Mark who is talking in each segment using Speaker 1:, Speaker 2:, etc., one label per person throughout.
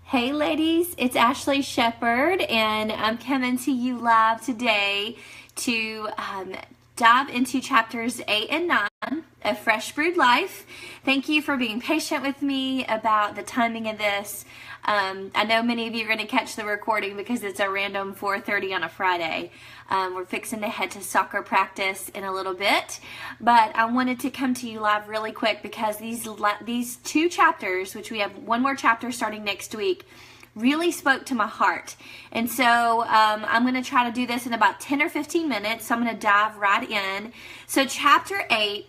Speaker 1: Hey ladies, it's Ashley Shepherd and I'm coming to you live today to dive into chapters 8 and 9 of Fresh Brewed Life. Thank you for being patient with me about the timing of this. I know many of you are going to catch the recording because it's a random 4:30 on a Friday. We're fixing to head to soccer practice in a little bit, but I wanted to come to you live really quick because these two chapters, which we have one more chapter starting next week, really spoke to my heart. And so I'm going to try to do this in about 10 or 15 minutes, so I'm going to dive right in. So chapter 8,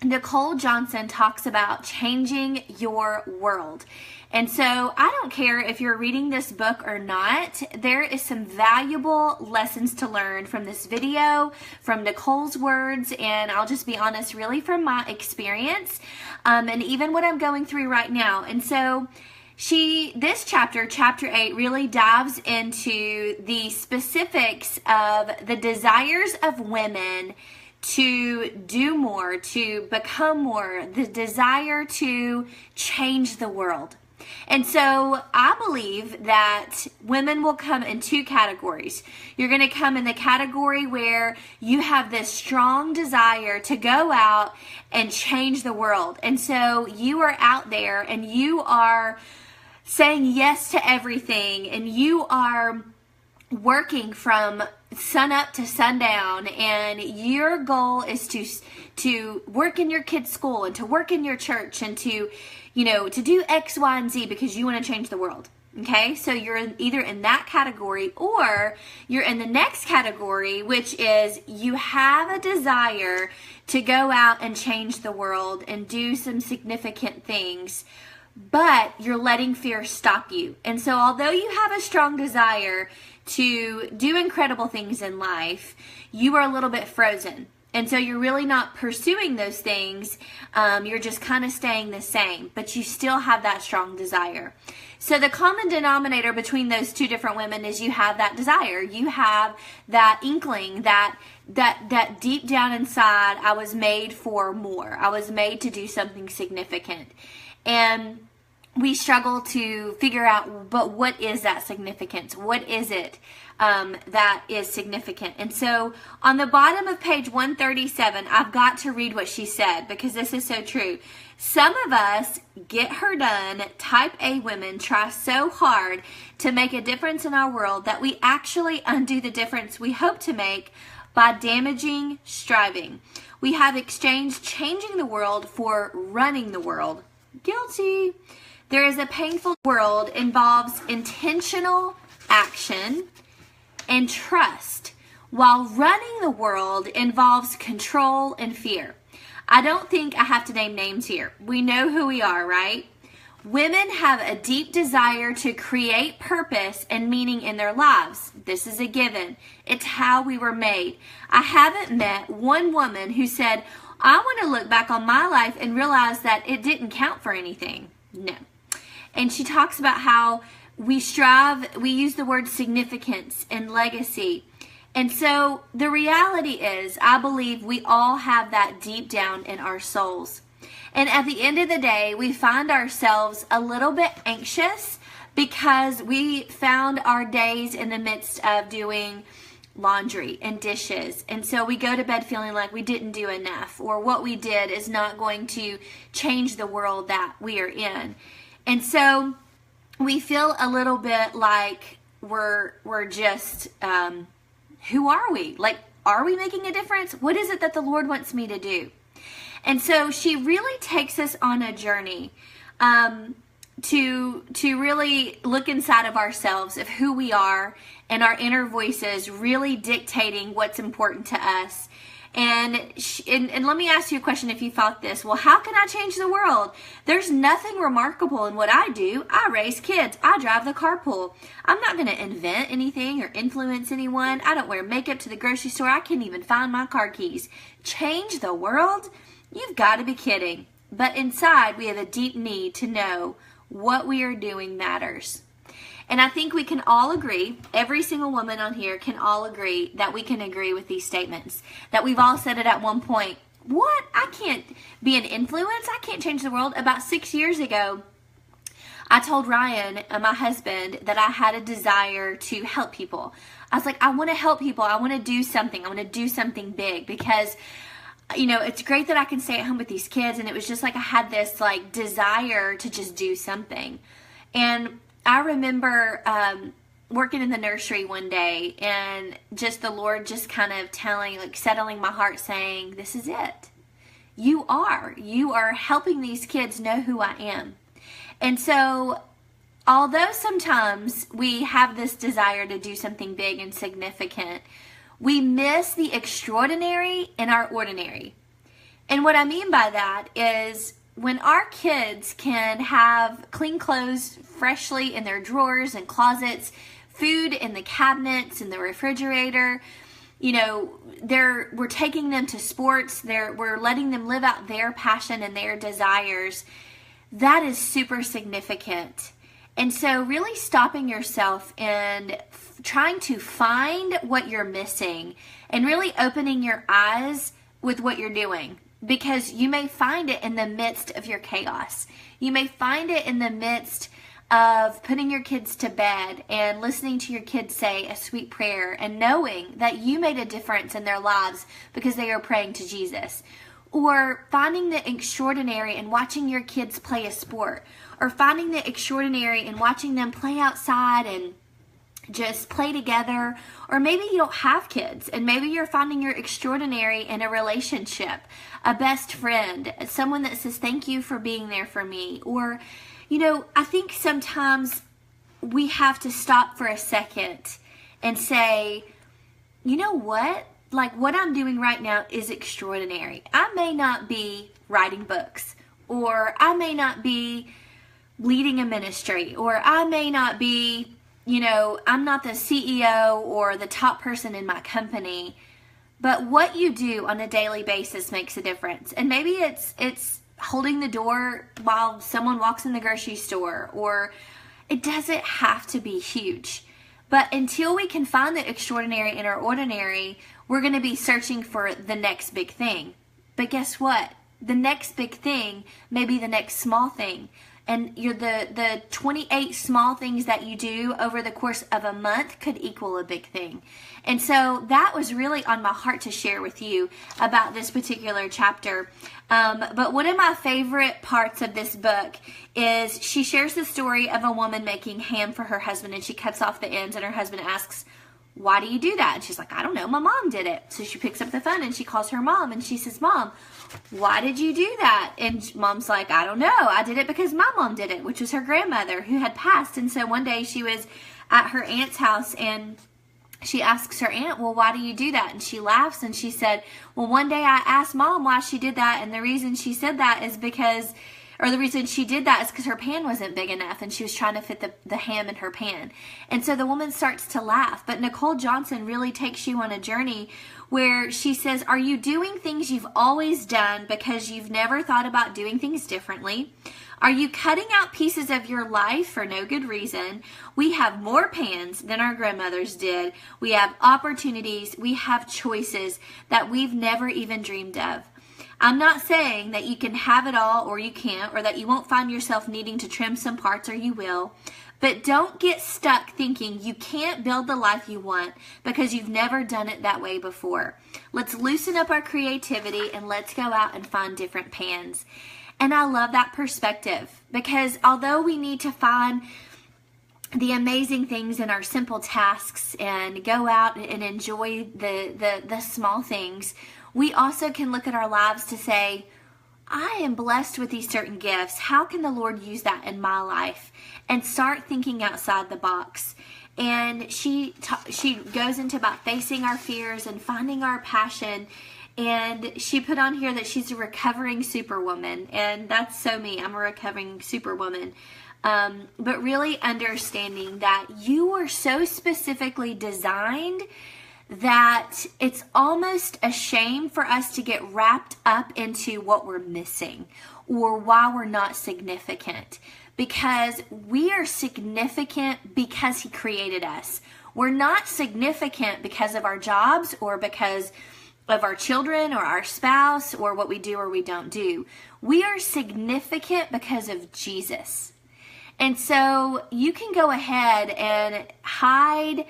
Speaker 1: Nicole Johnson talks about changing your world. And so I don't care if you're reading this book or not, there is some valuable lessons to learn from this video, from Nicole's words, and I'll just be honest, really from my experience, and even what I'm going through right now. And so this chapter 8, really dives into the specifics of the desires of women to do more, to become more, the desire to change the world. And so I believe that women will come in two categories. You're going to come in the category where you have this strong desire to go out and change the world. And so you are out there and you are saying yes to everything, and you are working from sun up to sundown, and your goal is to work in your kids' school and to work in your church and to do X, Y, and Z because you want to change the world. Okay, so you're either in that category or you're in the next category, which is you have a desire to go out and change the world and do some significant things, but you're letting fear stop you. And so although you have a strong desire to do incredible things in life, you are a little bit frozen. And so you're really not pursuing those things. You're just kind of staying the same, but you still have that strong desire. So the common denominator between those two different women is you have that desire. You have that inkling, that deep down inside, I was made for more. I was made to do something significant. And we struggle to figure out, but what is that significance? What is it that is significant? And so on the bottom of page 137, I've got to read what she said because this is so true. Some of us get her done, type A women, try so hard to make a difference in our world that we actually undo the difference we hope to make by damaging striving. We have exchanged changing the world for running the world. Guilty. There is a painful world involves intentional action and trust, while running the world involves control and fear. I don't think I have to name names here. We know who we are, right? Women have a deep desire to create purpose and meaning in their lives. This is a given. It's how we were made. I haven't met one woman who said, I want to look back on my life and realize that it didn't count for anything. No. And she talks about how we use the word significance and legacy. And so the reality is, I believe we all have that deep down in our souls. And at the end of the day, we find ourselves a little bit anxious because we found our days in the midst of doing laundry and dishes, and so we go to bed feeling like we didn't do enough, or what we did is not going to change the world that we are in. And so we feel a little bit like we're just who are we? Like, are we making a difference? What is it that the Lord wants me to do? And so she really takes us on a journey to really look inside of ourselves, of who we are, and our inner voices really dictating what's important to us. And let me ask you a question if you thought this. Well, how can I change the world? There's nothing remarkable in what I do. I raise kids. I drive the carpool. I'm not going to invent anything or influence anyone. I don't wear makeup to the grocery store. I can't even find my car keys. Change the world? You've got to be kidding. But inside, we have a deep need to know what we are doing matters. And I think we can all agree, every single woman on here can all agree that we can agree with these statements. That we've all said it at one point. What? I can't be an influence. I can't change the world. About 6 years ago, I told Ryan, my husband, that I had a desire to help people. I was like, I want to help people. I want to do something. I want to do something big because, you know, it's great that I can stay at home with these kids. And it was just like I had this like desire to just do something. And I remember working in the nursery one day and just the Lord just kind of settling my heart saying, this is it. You are helping these kids know who I am. And so, although sometimes we have this desire to do something big and significant, we miss the extraordinary in our ordinary. And what I mean by that is when our kids can have clean clothes freshly in their drawers and closets, food in the cabinets, in the refrigerator, you know, we're taking them to sports, we're letting them live out their passion and their desires. That is super significant. And so really stopping yourself and trying to find what you're missing and really opening your eyes with what you're doing, because you may find it in the midst of your chaos. You may find it in the midst of putting your kids to bed and listening to your kids say a sweet prayer and knowing that you made a difference in their lives because they are praying to Jesus. Or finding the extraordinary in watching your kids play a sport. Or finding the extraordinary in watching them play outside and just play together. Or maybe you don't have kids and maybe you're finding your extraordinary in a relationship, a best friend, someone that says thank you for being there for me. Or, you know, I think sometimes we have to stop for a second and say, you know what? Like what I'm doing right now is extraordinary. I may not be writing books, or I may not be leading a ministry, or I may not be, you know, I'm not the CEO or the top person in my company, but what you do on a daily basis makes a difference. And maybe it's holding the door while someone walks in the grocery store, or it doesn't have to be huge. But until we can find the extraordinary in our ordinary, we're going to be searching for the next big thing. But guess what? The next big thing may be the next small thing. And the 28 small things that you do over the course of a month could equal a big thing. And so that was really on my heart to share with you about this particular chapter. But one of my favorite parts of this book is she shares the story of a woman making ham for her husband, and she cuts off the ends, and her husband asks, why do you do that? And she's like, I don't know, my mom did it. So she picks up the phone and she calls her mom and she says, Mom, why did you do that? And Mom's like, I don't know. I did it because my mom did it, which was her grandmother who had passed. And so one day she was at her aunt's house and she asks her aunt, well, why do you do that? And she laughs and she said, well, one day I asked Mom why she did that. And the reason she said that is because, or the reason she did that is because her pan wasn't big enough and she was trying to fit the ham in her pan. And so the woman starts to laugh. But Nicole Johnson really takes you on a journey where she says, are you doing things you've always done because you've never thought about doing things differently? Are you cutting out pieces of your life for no good reason? We have more pans than our grandmothers did. We have opportunities. We have choices that we've never even dreamed of. I'm not saying that you can have it all or you can't, or that you won't find yourself needing to trim some parts, or you will. But don't get stuck thinking you can't build the life you want because you've never done it that way before. Let's loosen up our creativity and let's go out and find different pans. And I love that perspective, because although we need to find the amazing things in our simple tasks and go out and enjoy the small things, we also can look at our lives to say, I am blessed with these certain gifts. How can the Lord use that in my life? And start thinking outside the box. And she goes into about facing our fears and finding our passion. And she put on here that she's a recovering superwoman. And that's so me. I'm a recovering superwoman. But really understanding that you are so specifically designed that it's almost a shame for us to get wrapped up into what we're missing or why we're not significant, because we are significant because He created us. We're not significant because of our jobs or because of our children or our spouse or what we do or we don't do. We are significant because of Jesus. And so you can go ahead and hide,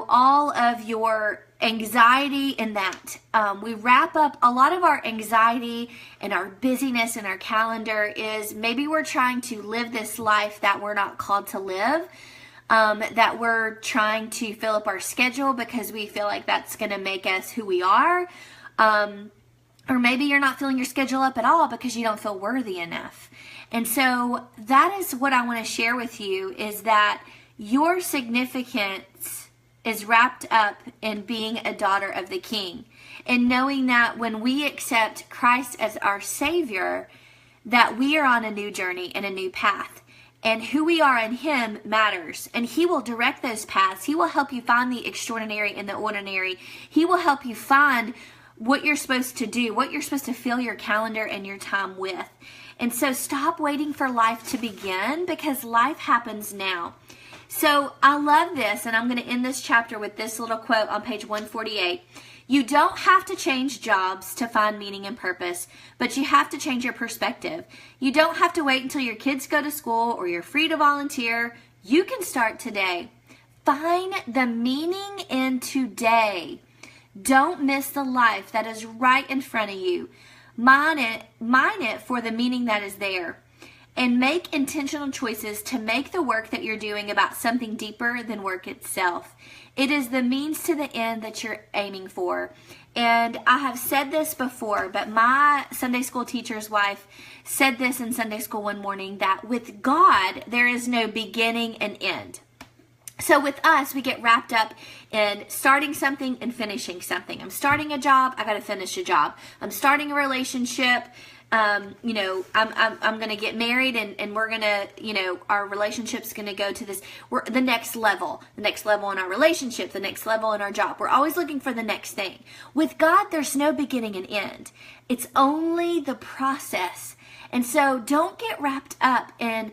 Speaker 1: all of your anxiety in that. We wrap up a lot of our anxiety and our busyness in our calendar is maybe we're trying to live this life that we're not called to live, that we're trying to fill up our schedule because we feel like that's going to make us who we are. Or maybe you're not filling your schedule up at all because you don't feel worthy enough. And so that is what I want to share with you, is that your significance is wrapped up in being a daughter of the King. And knowing that when we accept Christ as our Savior, that we are on a new journey and a new path. And who we are in Him matters. And He will direct those paths. He will help you find the extraordinary in the ordinary. He will help you find what you're supposed to do, what you're supposed to fill your calendar and your time with. And so stop waiting for life to begin, because life happens now. So I love this, and I'm going to end this chapter with this little quote on page 148. You don't have to change jobs to find meaning and purpose, but you have to change your perspective. You don't have to wait until your kids go to school or you're free to volunteer. You can start today. Find the meaning in today. Don't miss the life that is right in front of you. Mine it for the meaning that is there. And make intentional choices to make the work that you're doing about something deeper than work itself. It is the means to the end that you're aiming for. And I have said this before, but my Sunday school teacher's wife said this in Sunday school one morning, that with God, there is no beginning and end. So with us, we get wrapped up in starting something and finishing something. I'm starting a job, I got to finish a job. I'm starting a relationship, I'm going to get married, and we're going to, our relationship's going to go to the next level in our relationship, the next level in our job. We're always looking for the next thing. With God, there's no beginning and end. It's only the process. And so don't get wrapped up in,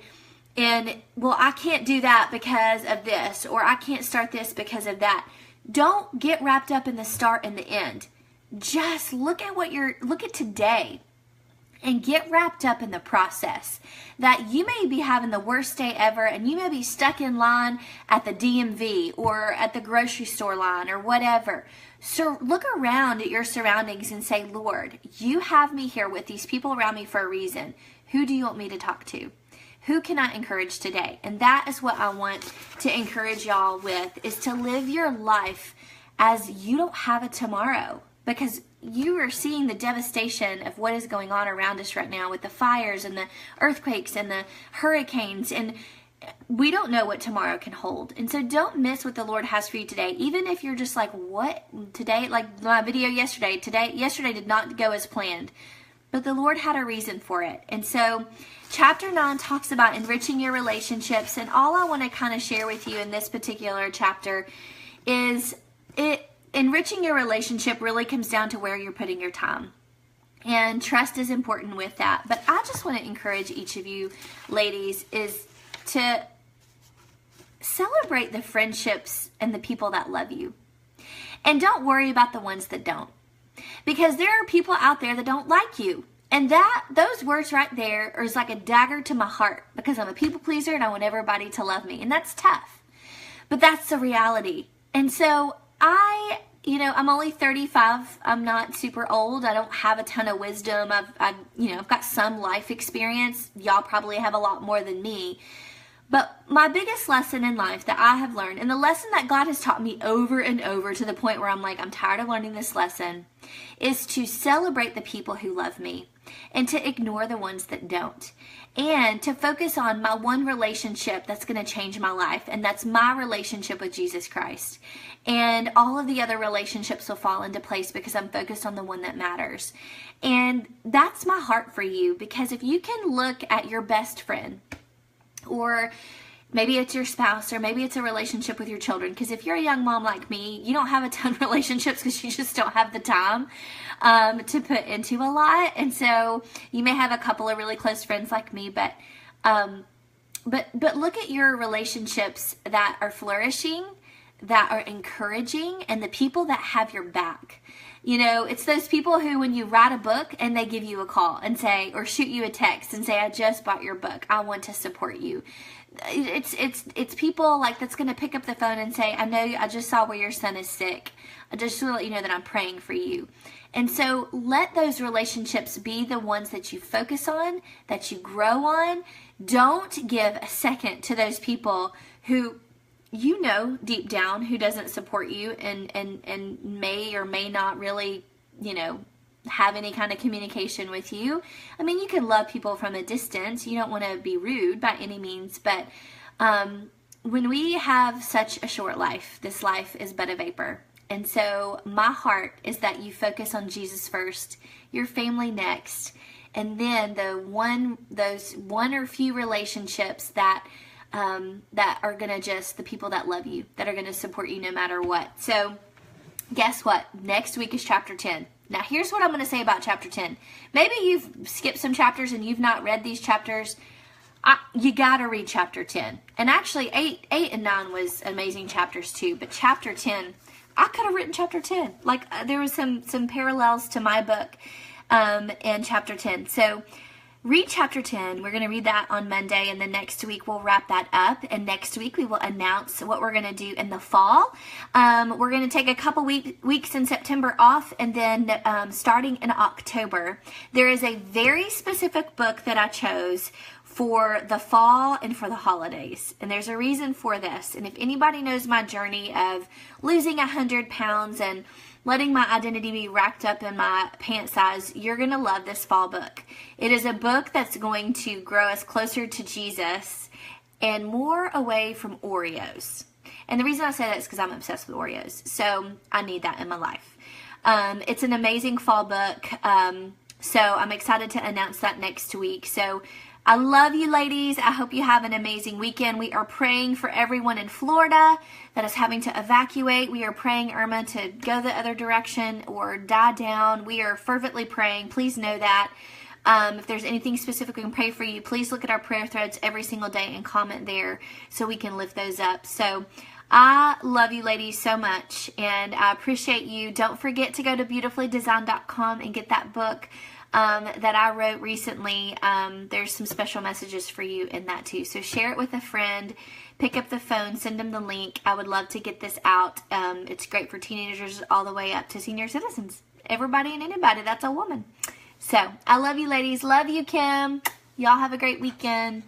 Speaker 1: well, I can't do that because of this, or I can't start this because of that. Don't get wrapped up in the start and the end. Just look at today. And get wrapped up in the process. That you may be having the worst day ever, and you may be stuck in line at the DMV or at the grocery store line or whatever. So look around at your surroundings and say, Lord, you have me here with these people around me for a reason. Who do you want me to talk to? Who can I encourage today? And that is what I want to encourage y'all with, is to live your life as you don't have a tomorrow. Because you are seeing the devastation of what is going on around us right now with the fires and the earthquakes and the hurricanes, and we don't know what tomorrow can hold. And so don't miss what the Lord has for you today. Even if you're just like, what? Today, like my video yesterday did not go as planned, but the Lord had a reason for it. And so chapter 9 talks about enriching your relationships, and all I want to kind of share with you in this particular chapter is enriching your relationship really comes down to where you're putting your time. And trust is important with that. But I just want to encourage each of you ladies is to celebrate the friendships and the people that love you. And don't worry about the ones that don't. Because there are people out there that don't like you. And those words right there is like a dagger to my heart, because I'm a people pleaser and I want everybody to love me. And that's tough. But that's the reality. And so I'm only 35. I'm not super old. I don't have a ton of wisdom. I've got some life experience. Y'all probably have a lot more than me. But my biggest lesson in life that I have learned, and the lesson that God has taught me over and over to the point where I'm like, I'm tired of learning this lesson, is to celebrate the people who love me and to ignore the ones that don't. And to focus on my one relationship that's going to change my life, and that's my relationship with Jesus Christ. And all of the other relationships will fall into place because I'm focused on the one that matters. And that's my heart for you, because if you can look at your best friend, or maybe it's your spouse, or maybe it's a relationship with your children, because if you're a young mom like me, you don't have a ton of relationships because you just don't have the time to put into a lot. And so you may have a couple of really close friends like me, but look at your relationships that are flourishing, that are encouraging and the people that have your back. You know, it's those people who, when you write a book and they give you a call and say, or shoot you a text and say, I just bought your book, I want to support you. It's people like that's going to pick up the phone and say, I just saw where your son is sick. I just want to let you know that I'm praying for you. And so let those relationships be the ones that you focus on, that you grow on. Don't give a second to those people who, you know, deep down, who doesn't support you and may or may not really, you know, have any kind of communication with you. I mean, you can love people from a distance. You don't want to be rude by any means, but when we have such a short life, this life is but a vapor. And so my heart is that you focus on Jesus first, your family next, and then those one or few relationships that are going to just, the people that love you, that are going to support you no matter what. So guess what? Next week is chapter 10. Now here's what I'm going to say about chapter 10. Maybe you've skipped some chapters and you've not read these chapters. You got to read chapter 10. And actually 8 and 9 was amazing chapters too. But chapter 10, I could have written chapter 10. Like there was some parallels to my book in chapter 10. So read chapter 10. We're going to read that on Monday, and then next week we'll wrap that up. And next week we will announce what we're going to do in the fall. We're going to take a couple weeks in September off, and then starting in October, there is a very specific book that I chose for the fall and for the holidays. And there's a reason for this. And if anybody knows my journey of losing 100 pounds and letting my identity be wrapped up in my pant size, you're going to love this fall book. It is a book that's going to grow us closer to Jesus and more away from Oreos. And the reason I say that is because I'm obsessed with Oreos. So I need that in my life. It's an amazing fall book. So I'm excited to announce that next week. So I love you, ladies. I hope you have an amazing weekend. We are praying for everyone in Florida that is having to evacuate. We are praying Irma to go the other direction or die down. We are fervently praying. Please know that. If there's anything specific we can pray for you, please look at our prayer threads every single day and comment there so we can lift those up. So I love you, ladies, so much, and I appreciate you. Don't forget to go to beautifullydesign.com and get that book that I wrote recently. There's some special messages for you in that too. So share it with a friend, pick up the phone, send them the link. I would love to get this out. It's great for teenagers all the way up to senior citizens. Everybody and anybody that's a woman. So I love you, ladies. Love you, Kim. Y'all have a great weekend.